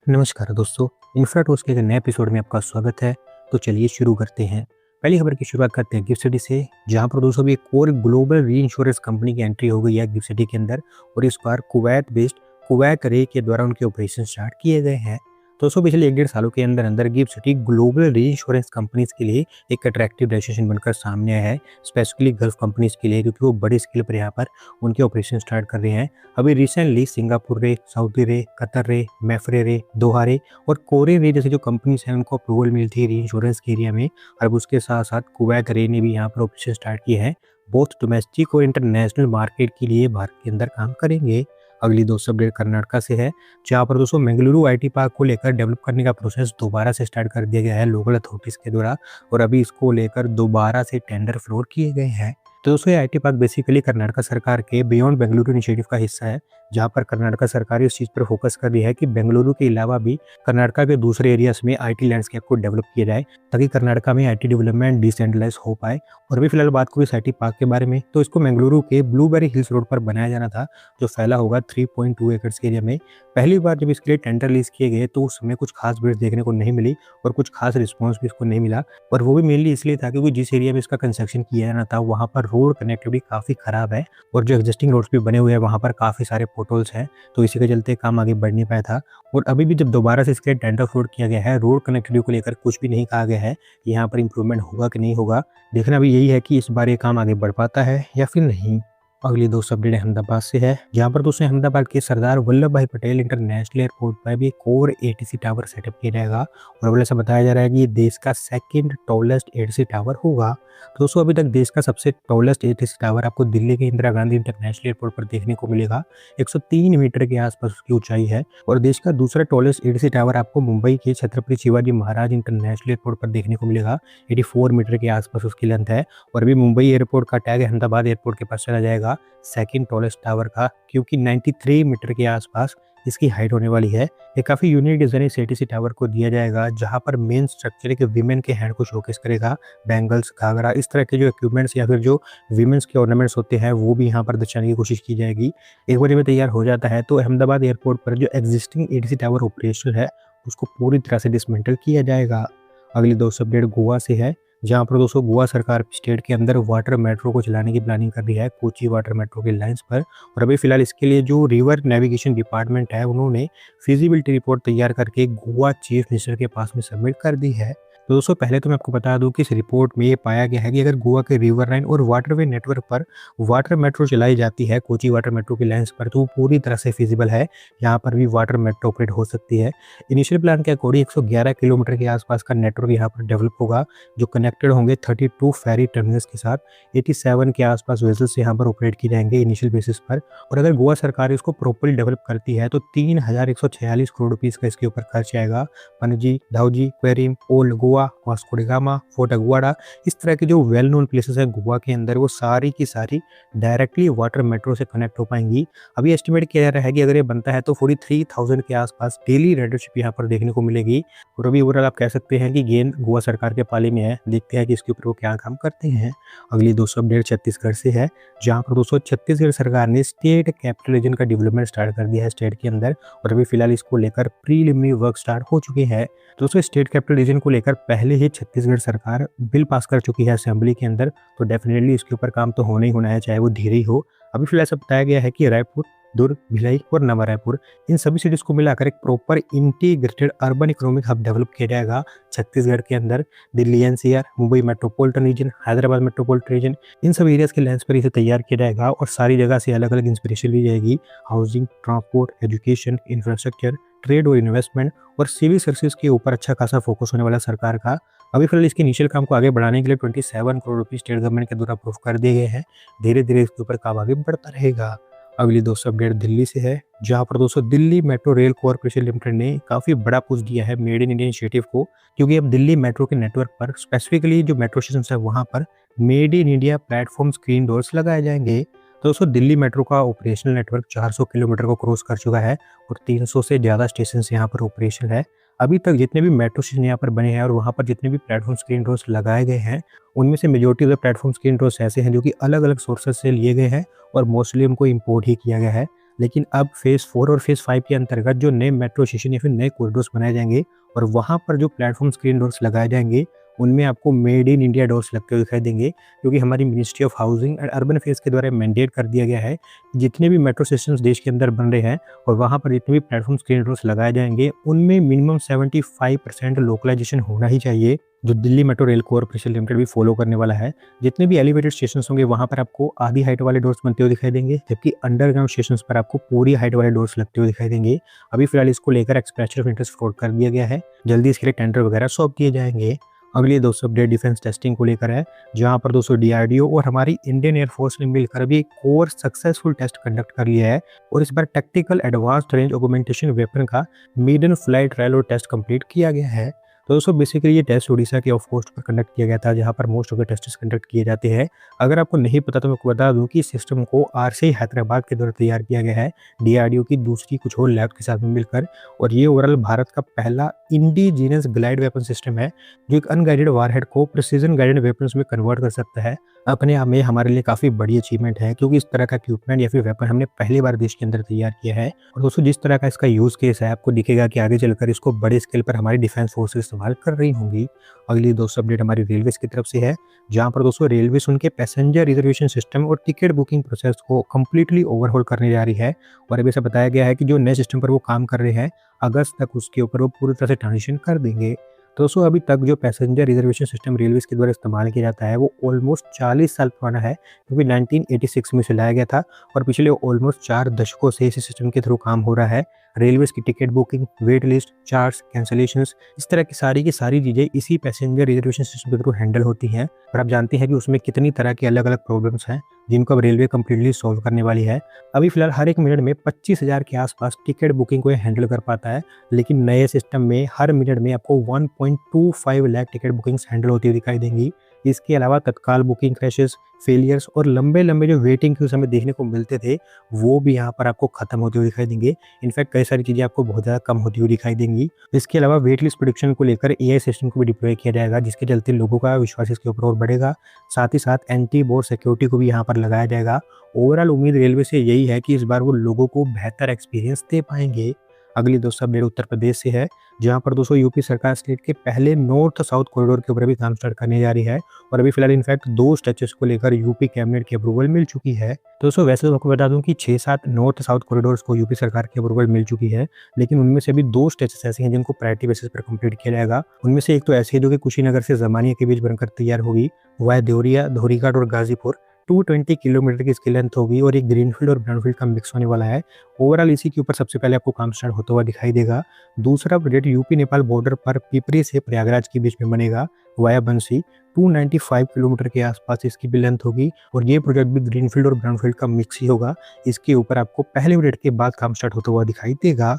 नमस्कार दोस्तों, इंफ्राटूल्स के एक नए एपिसोड में आपका स्वागत है। तो चलिए शुरू करते हैं। पहली खबर की शुरुआत करते हैं गिफ्ट सिटी से, जहां पर दोस्तों अभी एक और ग्लोबल री इंश्योरेंस कंपनी की एंट्री हो गई है गिफ्ट सिटी के अंदर। और इस बार कुवैत बेस्ड कुवैत रे के द्वारा उनके ऑपरेशन स्टार्ट किए गए हैं। दोस्तों पिछले 1-1.5 सालों के अंदर अंदर गिफ्ट सिटी ग्लोबल री इंश्योरेंस कंपनीज के लिए एक अट्रैक्टिव डेस्टिनेशन बनकर सामने आया है, स्पेसिफिकली गल्फ कंपनीज के लिए, क्योंकि वो बड़ी स्केल पर यहाँ पर उनके ऑपरेशन स्टार्ट कर रहे हैं। अभी रिसेंटली सिंगापुर रे, सऊदी रे, कतर रे, मैफ्रे रे, दोहा रे और कोरे रे जैसे जो कंपनीज हैं उनको अप्रूवल मिली थी री इंश्योरेंस के एरिया में। और उसके साथ साथ कुवैत रे ने भी यहाँ पर ऑपरेशन स्टार्ट किए हैं। बोथ डोमेस्टिक और इंटरनेशनल मार्केट के लिए भारत के अंदर काम करेंगे। अगली दोस्तों अपडेट कर्नाटका से है, जहाँ पर दोस्तों बेंगलुरु आईटी पार्क को लेकर डेवलप करने का प्रोसेस दोबारा से स्टार्ट कर दिया गया है लोकल अथॉरिटीज के द्वारा। और अभी इसको लेकर दोबारा से टेंडर फ्लोर किए गए हैं। तो दोस्तों ये आईटी पार्क बेसिकली कर्नाटक सरकार के बियॉन्ड बेंगलुरु इनिशिएटिव का हिस्सा है, जहां पर कर्नाटक सरकार इस चीज पर फोकस कर रही है कि बेंगलुरु के अलावा भी कर्नाटक के दूसरे एरियाज में आईटी लैंडस्केप को डेवलप किया जाए, ताकि कर्नाटक में आईटी डेवलपमेंट डिसेंट्रलाइज हो पाए। और अभी फिलहाल बात करूँ इस आईटी पार्क के बारे में, तो इसको बेंगलुरु के ब्लूबेरी हिल्स रोड पर बनाया जाना था, जो फैला होगा 3.2 एकड़ के एरिया में। पहली बार जब इसके लिए टेंडर रिलीज किए गए तो उस समय कुछ खास भीड़ देखने को नहीं मिली और कुछ खास रिस्पॉन्स भी इसको नहीं मिला। और वो भी मेनली इसलिए था क्योंकि जिस एरिया में इसका कंस्ट्रक्शन किया जाना था वहाँ पर रोड कनेक्टिविटी काफ़ी खराब है, और जो एग्जिस्टिंग रोड्स भी बने हुए हैं वहाँ पर काफ़ी सारे पोर्टल्स हैं, तो इसी के चलते काम आगे बढ़ नहीं पाया था। और अभी भी जब दोबारा से इसके लिए टेंडर फ्लोट किया गया है, रोड कनेक्टिविटी को लेकर कुछ भी नहीं कहा गया है कि यहाँ पर इंप्रूवमेंट होगा कि नहीं होगा। देखना भी यही है कि इस बार ये काम आगे बढ़ पाता है या फिर नहीं। अगली दोस्त अपडेट अहमदाबाद से है, जहाँ पर दोस्तों अहमदाबाद के सरदार वल्लभ भाई पटेल इंटरनेशनल एयरपोर्ट पर भी एक और एटीसी टावर सेटअप किया जाएगा। और अभी ऐसा बताया जा रहा है कि ये देश का सेकंड टॉलेस्ट एटीसी टावर होगा। तो दोस्तों अभी तक देश का सबसे टॉलेस्ट एटीसी टावर आपको दिल्ली के इंदिरा गांधी इंटरनेशनल एयरपोर्ट पर देखने को मिलेगा। 103 मीटर के आसपास उसकी ऊंचाई है। और देश का दूसरा टॉलेस्ट एटीसी टावर आपको मुंबई के छत्रपति शिवाजी महाराज इंटरनेशनल एयरपोर्ट पर देखने को मिलेगा। 84 मीटर के आसपास उसकी लेंथ है। और अभी मुंबई एयरपोर्ट का टैग अहमदाबाद एयरपोर्ट के पास चला जाएगा सेकंड टॉलेस्ट टावर का, क्योंकि 93 मीटर के आसपास इसकी हाइट होने वाली है। ये काफी यूनिक डिजाइन इस एटीसी टावर को दिया जाएगा, जहां पर मेन स्ट्रक्चर एक विमेन के हैंड को शोकेस करेगा। बैंगल्स, घाघरा, इस तरह के जो इक्विपमेंट्स या फिर जो विमेन्स के ऑर्नामेंट्स होते हैं वो भी यहाँ पर दर्शाने की कोशिश की जाएगी। एक बार ये तैयार हो जाता है तो अहमदाबाद एयरपोर्ट पर जो एग्जिस्टिंग एटीसी टावर ऑपरेशनल है उसको पूरी तरह से डिसमेंटल किया जाएगा। अगली दोस्तों अपडेट गोवा से है, जहाँ पर दोस्तों गोवा सरकार स्टेट के अंदर वाटर मेट्रो को चलाने की प्लानिंग कर रही है कोची वाटर मेट्रो के लाइंस पर। और अभी फिलहाल इसके लिए जो रिवर नेविगेशन डिपार्टमेंट है उन्होंने फिजिबिलिटी रिपोर्ट तैयार करके गोवा चीफ मिनिस्टर के पास में सबमिट कर दी है। तो दोस्तों पहले तो मैं आपको बता दूं कि इस रिपोर्ट में ये पाया गया है कि अगर गोवा के रिवर लाइन और वाटरवे नेटवर्क पर वाटर मेट्रो चलाई जाती है कोची वाटर मेट्रो की लाइंस पर, तो वो पूरी तरह से फिजिबल है, यहाँ पर भी वाटर मेट्रो ऑपरेट हो सकती है। इनिशियल प्लान के अकॉर्डिंग 111 किलोमीटर के आसपास का नेटवर्क यहाँ पर डेवलप होगा, जो कनेक्टेड होंगे 32 फेरी टर्मिनल्स के साथ। 87 के आसपास वेसल्स यहाँ पर ऑपरेट किए जाएंगे इनिशियल बेसिस पर। और अगर गोवा सरकार इसको प्रॉपर्ली डेवलप करती है तो 3146 करोड़ रुपीस का इसके ऊपर खर्च आएगा। Panaji, Dhauji, Querim, old Goa, Vasco da Gama, fort Aguada, इस तरह के जो वेल नोन प्लेसेस है गोवा के अंदर, वो सारी की सारी डायरेक्टली वाटर मेट्रो से कनेक्ट हो पाएंगी। अभी एस्टिमेट किया जा रहा है कि अगर ये बनता है तो 43,000 के आसपास डेली राइडरशिप यहाँ पर देखने को मिलेगी। और अभी ओवरऑल आप कह सकते हैं कि गेंद गोवा सरकार के पाले में है, देखते हैं कि इसके ऊपर वो क्या काम करते हैं। अगली दोस्तों अपडेट छत्तीसगढ़ से है, जहाँ पर दोस्तों छत्तीसगढ़ सरकार ने स्टेट कैपिटल रीजन का डेवलपमेंट स्टार्ट कर दिया है स्टेट के अंदर। और अभी फिलहाल इसको लेकर प्रीलिमिनरी वर्क स्टार्ट हो चुके हैं। दोस्तों स्टेट कैपिटल रीजन को लेकर पहले ही छत्तीसगढ़ सरकार बिल पास कर चुकी है असेंबली के अंदर, तो डेफिनेटली इसके ऊपर काम तो होना ही होना है, चाहे वो धीरे ही हो। अभी फिलहाल ऐसा बताया गया है कि रायपुर, दुर्ग, भिलाई और नवा रायपुर, इन सभी सिटीज को मिलाकर एक proper integrated urban economic hub develop किया जाएगा छत्तीसगढ़ के अंदर। Delhi NCR, Mumbai metropolitan region, Hyderabad metropolitan region, इन सब एरियाज के लेंस पर इसे तैयार किया जाएगा। और सारी जगह से अलग अलग इंस्पिरेशन ली जाएगी। Housing, transport, education, infrastructure, trade और इन्वेस्टमेंट और सिविल सर्विसेज के ऊपर अच्छा खासा फोकस होने वाला सरकार का। अभी फिलहाल इसके इनिशियल काम को आगे बढ़ाने के लिए 27 करोड़ रुपए स्टेट गवर्नमेंट के द्वारा अप्रूव कर दिए गए हैं। धीरे धीरे इसके ऊपर काम आगे बढ़ता रहेगा। अगली दोस्तों अपडेट दिल्ली से है, जहां पर दोस्तों Delhi metro rail corporation limited ने काफी बड़ा पुश दिया है मेड इन इंडिया इनिशिएटिव को, क्योंकि अब दिल्ली मेट्रो के नेटवर्क पर स्पेसिफिकली जो मेट्रो स्टेशन है वहां पर made in India platform screen doors लगाए जाएंगे। तो दोस्तों दिल्ली मेट्रो का ऑपरेशनल नेटवर्क 400 किलोमीटर को क्रॉस कर चुका है और 300 से ज़्यादा स्टेशन यहाँ पर ऑपरेशनल है। अभी तक जितने भी मेट्रो स्टेशन यहाँ पर बने हैं और वहाँ पर जितने भी प्लेटफॉर्म स्क्रीन डोर्स लगाए गए हैं, उनमें से majority of the platform screen doors ऐसे हैं जो कि अलग अलग सोर्सेज से लिए गए हैं और मोस्टली उनको इम्पोर्ट ही किया गया है। लेकिन अब फेज़ 4 और फेज़ 5 के अंतर्गत जो नए मेट्रो स्टेशन या फिर नए कॉरिडोर्स बनाए जाएँगे और वहाँ पर जो प्लेटफ़ॉर्म स्क्रीन डोर्स लगाए जाएँगे, उनमें आपको मेड इन इंडिया डोर्स लगते हुए दिखाई देंगे, क्योंकि हमारी ministry of housing and urban affairs के द्वारा मैंडेट कर दिया गया है, जितने भी मेट्रो स्टेशंस देश के अंदर बन रहे हैं और वहाँ पर जितने भी प्लेटफ़ॉर्म स्क्रीन डोर्स लगाए जाएँगे, उनमें मिनिमम 75% लोकलाइज़ेशन होना ही चाहिए, जो Delhi metro rail corporation limited भी फॉलो करने वाला है। जितने भी एलिवेटेड स्टेशंस होंगे वहाँ पर आपको आधी हाइट वाले डोर्स बनते हुए दिखाई देंगे, जबकि अंडरग्राउंड स्टेशंस पर आपको पूरी हाइट वाले डोर्स लगते हुए दिखाई देंगे। अभी फिलहाल इसको लेकर एक्सप्रेशन ऑफ इंटरेस्ट फ्लोट कर दिया गया है, जल्दी इसके लिए टेंडर वगैरह सौंप दिए जाएँगे। अगली दोस्तों अपडेट डिफेंस टेस्टिंग को लेकर है, जहाँ पर दोस्तों डीआरडीओ और हमारी इंडियन एयरफोर्स ने मिलकर भी एक कोर सक्सेसफुल टेस्ट कंडक्ट कर लिया है और इस बार tactical advanced range augmentation weapon का मेडन फ्लाइट ट्रायल और टेस्ट कंप्लीट किया गया है। तो दोस्तों बेसिकली ये टेस्ट उड़ीसा के ऑफ कोस्ट पर कंडक्ट किया गया था, जहाँ पर most of the test conduct किए जाते हैं। अगर आपको नहीं पता तो मैं आपको बता दूं कि इस सिस्टम को आरसीआई हैदराबाद के द्वारा तैयार किया गया है, डीआरडीओ की दूसरी कुछ और लैब के साथ में मिलकर, और ये ओवरऑल भारत का पहला इंडिजीनियस ग्लाइड वेपन सिस्टम है, जो एक अनगाइडेड वारहेड को प्रिसीजन गाइडेड वेपन्स में कन्वर्ट कर सकता है। अपने आप में हमारे लिए काफ़ी बड़ी अचीवमेंट है, क्योंकि इस तरह का इक्विपमेंट या फिर वेपन हमने पहली बार देश के अंदर तैयार किया है। और दोस्तों जिस तरह का इसका यूज़ केस है, आपको दिखेगा कि आगे चलकर इसको बड़े स्केल पर हमारी डिफेंस फोर्सेस इस्तेमाल कर रही होंगी। अगली दोस्तों अपडेट हमारी रेलवेज की तरफ से है, जहाँ पर दोस्तों रेलवेज उनके पैसेंजर रिजर्वेशन सिस्टम और टिकट बुकिंग प्रोसेस को कम्प्लीटली ओवरहॉल करने जा रही है। और अभी ऐसा बताया गया है कि जो नए सिस्टम पर वो काम कर रहे हैं, अगस्त तक उसके ऊपर वो पूरी तरह से ट्रांजिशन कर देंगे। तो दोस्तों अभी तक जो पैसेंजर रिजर्वेशन सिस्टम रेलवेज के द्वारा इस्तेमाल किया जाता है, वो ऑलमोस्ट 40 साल पुराना है, क्योंकि 1986 में इसे लाया गया था और पिछले ऑलमोस्ट 4 दशकों से इस सिस्टम के थ्रू काम हो रहा है। रेलवेज की ticket booking, wait list, charts, cancellations, इस तरह की सारी चीज़ें इसी पैसेंजर रिजर्वेशन सिस्टम के थ्रू हैंडल होती हैं। और आप जानते हैं कि उसमें कितनी तरह के अलग-अलग प्रॉब्लम्स हैं, जिनको अब रेलवे कम्प्लीटली सॉल्व करने वाली है। अभी फिलहाल हर एक मिनट में 25,000 के आसपास टिकट बुकिंग को ये हैंडल कर पाता है, लेकिन नए सिस्टम में हर मिनट में आपको 1.25 लाख टिकट बुकिंग्स हैंडल होती हुई दिखाई देंगी। इसके अलावा तत्काल बुकिंग क्रैशेस, फेलियर्स और लंबे-लंबे जो वेटिंग क्यूज़ हमें देखने को मिलते थे, वो भी यहाँ पर आपको खत्म होते हुए दिखाई देंगे। इनफैक्ट कई सारी चीज़ें आपको बहुत ज़्यादा कम होती हुई दिखाई देंगी। इसके अलावा वेट लिस्ट प्रेडिक्शन को लेकर एआई सिस्टम को भी डिप्लॉय किया जाएगा, जिसके चलते लोगों का विश्वास इसके ऊपर और बढ़ेगा। साथ ही साथ एंटी बोर्ड सिक्योरिटी को भी यहाँ पर लगाया जाएगा। ओवरऑल उम्मीद रेलवे से यही है कि इस बार वो लोगों को बेहतर एक्सपीरियंस दे पाएँगे। अगली दोस्तों अपडेट उत्तर प्रदेश से है, जहाँ पर दोस्तों यूपी सरकार स्टेट के पहले नॉर्थ साउथ कॉरिडोर के ऊपर भी काम स्टार्ट करने जा रही है। और अभी फिलहाल इनफैक्ट 2 स्ट्रेचेस को लेकर यूपी कैबिनेट की अप्रूवल मिल चुकी है। दोस्तों वैसे तो आपको बता दूं कि 6-7 नॉर्थ साउथ कॉरिडोर्स को यूपी सरकार की अप्रूवल मिल चुकी है, लेकिन उनमें से अभी 2 स्ट्रेचेस ऐसे हैं जिनको प्रायोरिटी बेसिस पर कंप्लीट किया जाएगा। उनमें से एक तो ऐसी है जो कि कुशीनगर से जमानिया के बीच बनकर तैयार होगी, वह देवरिया, धोरीघाट और गाजीपुर 220 किलोमीटर की इसकी लेंथ होगी और एक ग्रीनफील्ड और ब्राउनफील्ड का मिक्स होने वाला है। ओवरऑल इसी के ऊपर सबसे पहले आपको काम स्टार्ट होता हुआ दिखाई देगा। दूसरा प्रोजेक्ट यूपी नेपाल बॉर्डर पर पिपरी से प्रयागराज के बीच में बनेगा, वाया बंसी। 295 किलोमीटर के आसपास इसकी भी लेंथ होगी और ये प्रोजेक्ट भी ग्रीनफील्ड और ब्राउनफील्ड का मिक्स ही होगा। इसके ऊपर आपको पहले मिनट के बाद काम स्टार्ट होता हुआ दिखाई देगा।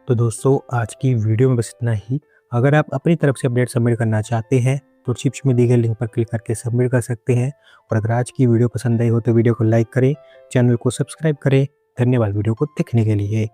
तो दोस्तों आज की वीडियो में बस इतना ही। अगर आप अपनी तरफ से अपडेट सबमिट करना चाहते हैं तो डिस्क्रिप्शन में दी गई लिंक पर क्लिक करके सबमिट कर सकते हैं। और अगर आज की वीडियो पसंद आई हो तो वीडियो को लाइक करें, चैनल को सब्सक्राइब करें। धन्यवाद वीडियो को देखने के लिए।